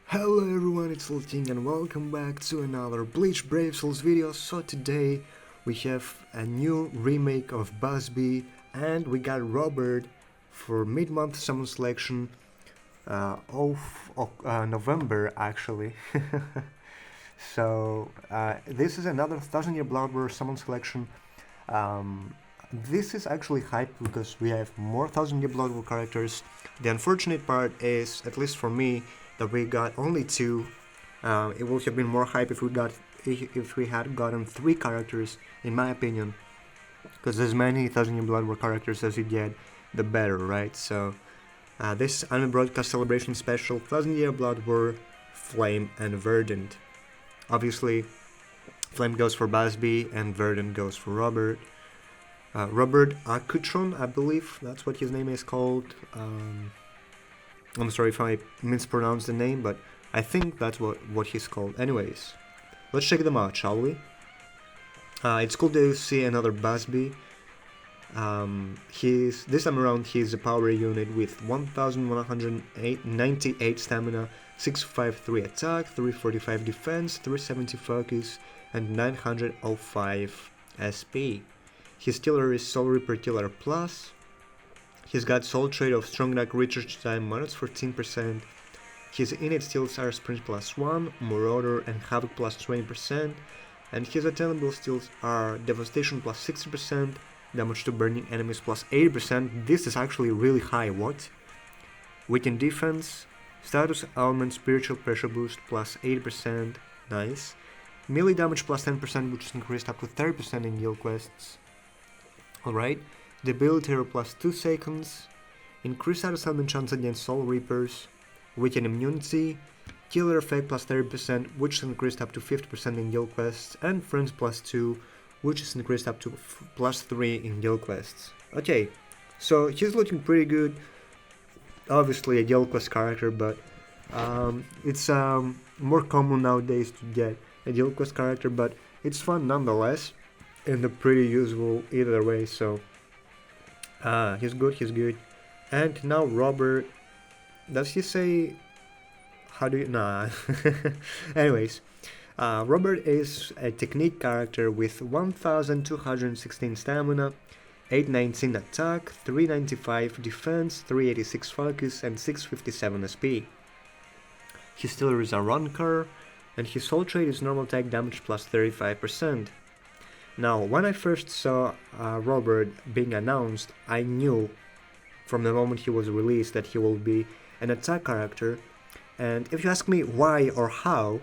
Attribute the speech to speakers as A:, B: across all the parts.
A: Hello everyone, it's King and welcome back to another Bleach Brave Souls video. So today we have a new remake of Bazz-B and we got Robert for mid-month summon selection of November actually. This is another 1000 Year Blood War summon selection. This is actually hype because we have more 1000 Year Blood War characters. The unfortunate part is, at least for me, that we got only two. It would have been more hype if we had gotten 3 characters, in my opinion. Because as many 1000 Year Blood War characters as you get, the better, right? So this anime broadcast celebration special, 1000 Year Blood War, Flame and Verdant. Obviously, Flame goes for Bazz-B and Verdant goes for Robert. Robert Accutrone, I believe that's what his name is called. I'm sorry if I mispronounced the name, but I think that's what he's called. Anyways, let's check them out, shall we? It's cool to see another Bazz-B. This time around he's a power unit with 1198 stamina, 653 attack, 345 defense, 370 focus, and 905 SP. His killer is Soul Reaper Killer Plus. He's got Soul Trait of Strong Attack Recharge Time minus 14%. His innate skills are Sprint plus 1, Marauder and Havoc plus 20%. And his attainable skills are Devastation plus 60%, Damage to Burning Enemies plus 80%. This is actually really high, what? Weakened Defense, Status Element Spiritual Pressure Boost plus 80%, nice. Melee Damage plus 10%, which is increased up to 30% in guild quests. Alright. Debilitator plus 2 seconds, increased status element chance against Soul Reapers, weakened immunity, killer effect plus 30%, which is increased up to 50% in guild quests, and friends plus 2, which is increased up to plus 3 in guild quests. Okay, so he's looking pretty good. Obviously a guild quest character, but it's more common nowadays to get a guild quest character, but it's fun nonetheless, and pretty useful either way, so he's good. And now Robert, does he say, how do you, nah. Anyways, Robert is a technique character with 1216 stamina, 819 attack, 395 defense, 386 focus, and 657 SP. His killer is a Runker, and his soul trait is normal attack damage plus 35%. Now, when I first saw Robert being announced, I knew from the moment he was released that he will be an attack character. And if you ask me why or how,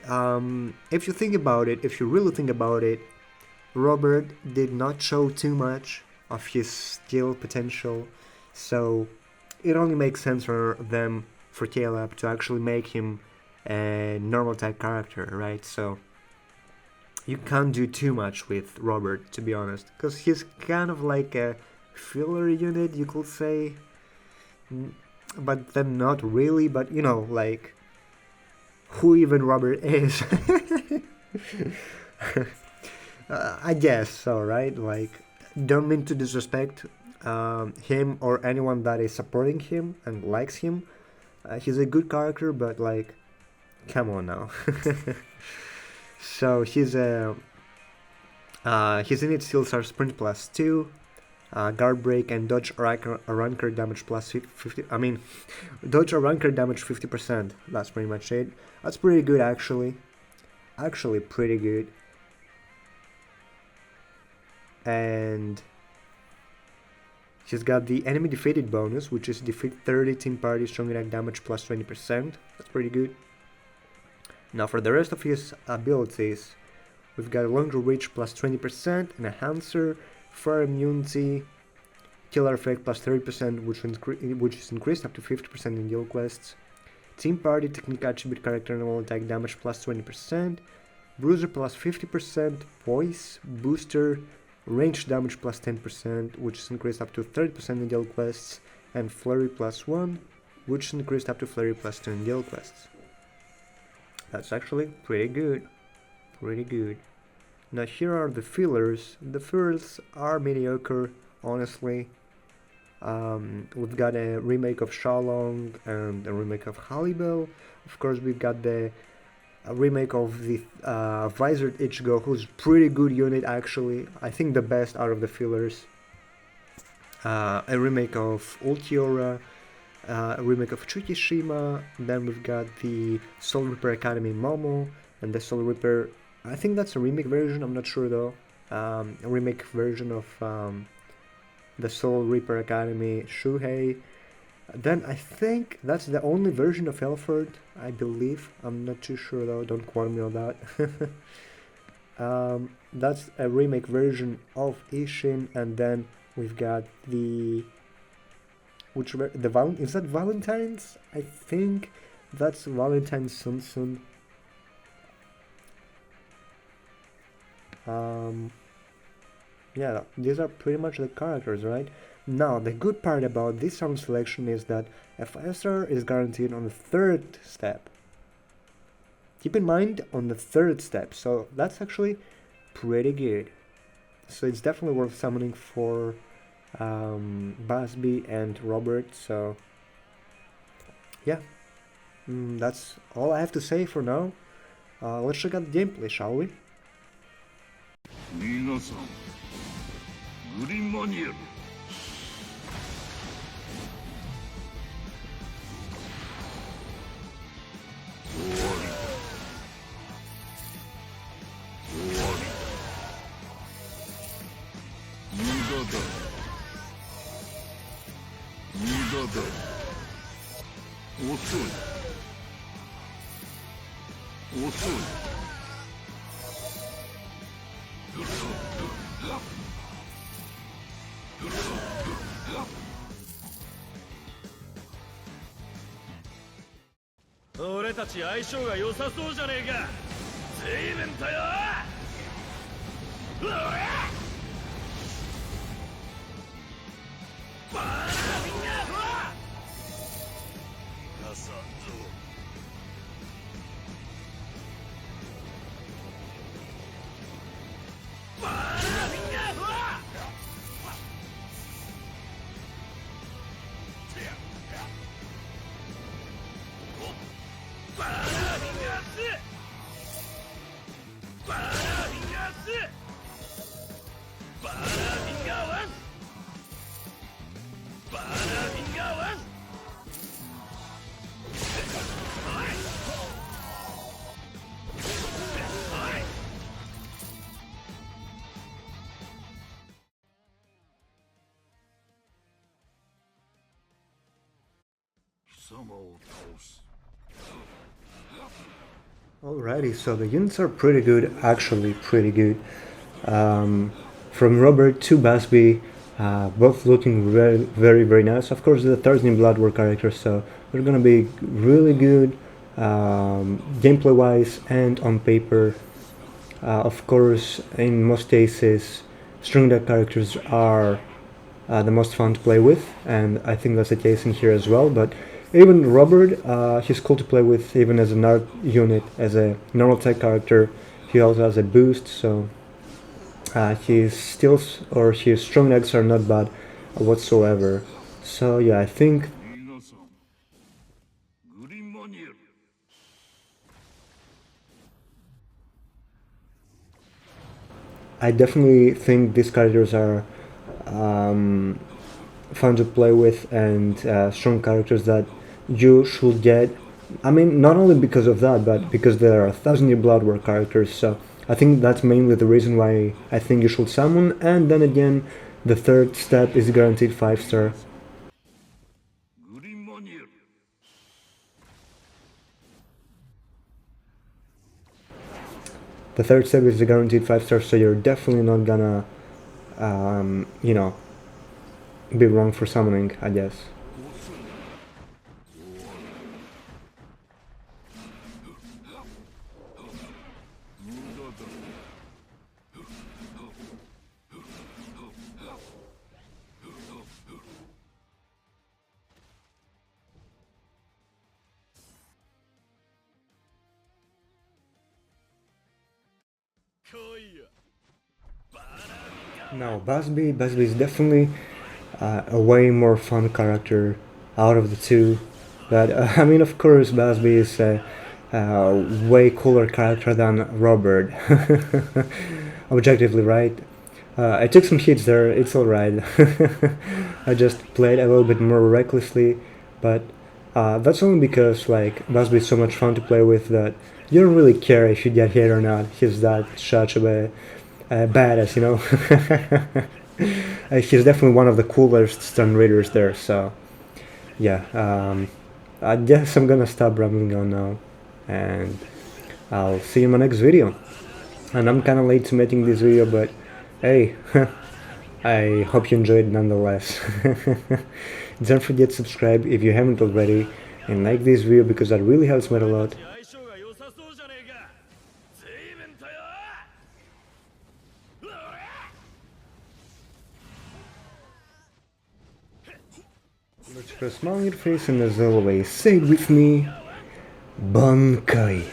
A: if you really think about it, Robert did not show too much of his skill potential, so it only makes sense for KLab to actually make him a normal attack character, right? So you can't do too much with Robert, to be honest, because he's kind of like a filler unit, you could say, but then not really, but you know, like, who even Robert is. I guess so, right? Like, don't mean to disrespect him or anyone that is supporting him and likes him. He's a good character, but like, come on now. So his innate skills are Sprint plus 2, Guard Break, and Dodge Ranker damage plus 50. I mean, Dodge Ranker damage 50%. That's pretty much it. That's pretty good, actually. Actually, pretty good. And he's got the enemy defeated bonus, which is defeat 30 team party strong attack damage plus 20%. That's pretty good. Now for the rest of his abilities, we've got longer reach plus 20%, enhancer, fire immunity, killer effect plus 30%, which is increased up to 50% in guild quests, team party technique attribute character normal attack damage plus 20%, bruiser plus 50%, voice, booster, range damage plus 10%, which is increased up to 30% in guild quests, and flurry plus 1, which is increased up to flurry plus 2 in guild quests. That's actually pretty good. Pretty good. Now here are the fillers. The fillers are mediocre, honestly. We've got a remake of Shalong and a remake of Halibel. Of course, we've got a remake of the Visored Ichigo, who's pretty good unit actually. I think the best out of the fillers. A remake of Ulquiorra, a remake of Chukishima. Then we've got the Soul Reaper Academy Momo and the Soul Reaper. I think that's a remake version. I'm not sure though. A remake version of the Soul Reaper Academy Shuhei. Then I think that's the only version of Elford, I believe. I'm not too sure though, don't quote me on that. That's a remake version of Ishin, and then we've got the... is that Valentine's? I think that's Valentine's Sun. Yeah, these are pretty much the characters, right? Now, the good part about this sound selection is that a 5-star is guaranteed on the 3rd step. Keep in mind, on the 3rd step, so that's actually pretty good. So it's definitely worth summoning for Bazz-B and Robert, so yeah. That's all I have to say for now. Let's check out the gameplay, shall we?
B: 皆さん、グリーンマニエル。終わりだ。終わりだ。無駄だ。無駄だ。遅い。遅い。 俺たち相性が良さそうじゃねえか。随分とよ。うわっ。バーナーフィンガーフォア。ガサンゾ。バーナーフィンガーフォア。
A: Alrighty, so the units are pretty good, actually pretty good. From Robert to Bazz-B, both looking very nice. Of course, the Thursday Blood were characters, so they're gonna be really good gameplay wise and on paper. Of course, in most cases, strong deck characters are the most fun to play with, and I think that's the case in here as well. But even Robert, he's cool to play with even as an art unit, as a normal tech character. He also has a boost, so his strong decks are not bad whatsoever. So yeah, I think I definitely think these characters are fun to play with and strong characters that you should get. I mean, not only because of that, but because there are 1000-year Blood War characters, so I think that's mainly the reason why I think you should summon. And then again, the 3rd step is guaranteed 5-star. The 3rd step is a guaranteed 5-star, so you're definitely not gonna, you know, be wrong for summoning, I guess. Now, Bazz-B is definitely a way more fun character out of the two. But I mean, of course, Bazz-B is a way cooler character than Robert. Objectively, right? I took some hits there, it's alright. I just played a little bit more recklessly, but that's only because like Bazz-B is so much fun to play with that you don't really care if you get hit or not. He's that such of a badass, you know. He's definitely one of the coolest stun raiders there. So yeah, I guess I'm gonna stop rambling on now, and I'll see you in my next video. And I'm kind of late to making this video, but hey, I hope you enjoyed nonetheless. Don't forget to subscribe if you haven't already, and like this video because that really helps me out a lot.
B: 相性が良さそうじゃねえか。随分とよ。うわ
A: Let's put a smile on your face, and as always, say it with me, Bankai.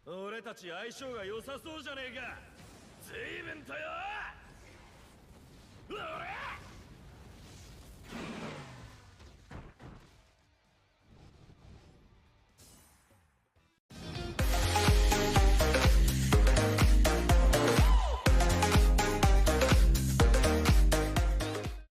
A: 俺たち相性が良さそうじゃねえか。随分とよ。